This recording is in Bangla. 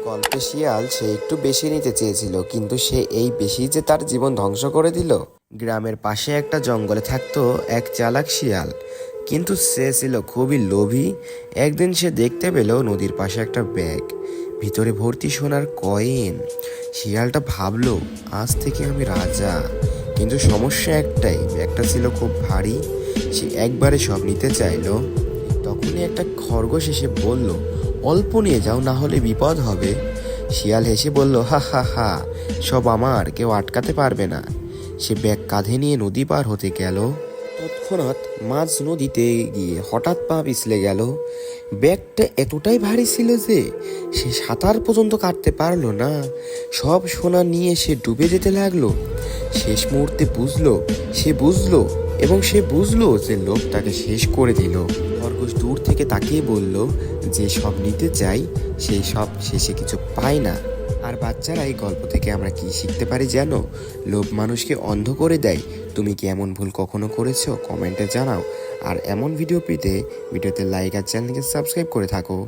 গল্পে শিয়াল সে একটু বেশি নিতে চেয়েছিল, কিন্তু সে এই বেশি যে তার জীবন ধ্বংস করে দিল। গ্রামের পাশে একটা জঙ্গলে থাকতো এক চালাক শিয়াল, কিন্তু সে ছিল খুবই লোভী। একদিন সে দেখতে পেল নদীর পাশে একটা ব্যাগ, ভিতরে ভর্তি সোনার কয়েন। শিয়ালটা ভাবলো, আজ থেকে আমি রাজা। কিন্তু সমস্যা একটাই, ব্যাগটা ছিল খুব ভারী। সে একবারে সব নিতে চাইলো। তখনই একটা খরগোশ এসে বলল, অল্প নিয়ে যাও, না হলে বিপদ হবে। শিয়াল হেসে বলল, হা হা হা, সব আমার, কেউ আটকাতে পারবে না। সে ব্যাগ কাঁধে নিয়ে নদী পার হতে গেল। তৎক্ষণাৎ মাঝ নদীতে গিয়ে হঠাৎ পা পিছলে গেল। ব্যাগটা এতটাই ভারী ছিল যে সে সাঁতার পর্যন্ত কাটতে পারলো না। সব সোনা নিয়ে সে ডুবে যেতে লাগলো। শেষ মুহূর্তে সে বুঝলো যে লোভ তাকে শেষ করে দিল। খরগোশ দূর থেকে তাকিয়ে বলল, যে সব নিতে চাই সেই সব শেষে কিছু পায় না। আর বাচ্চারা, এই গল্প থেকে আমরা কি শিখতে পারি জানো? লোভ মানুষকে অন্ধ করে দেয়। তুমি কি এমন ভুল কখনো করেছো? কমেন্টে জানাও। আর এমন ভিডিও পেতে ভিডিওতে লাইক আর চ্যানেলকে সাবস্ক্রাইব করে থাকো।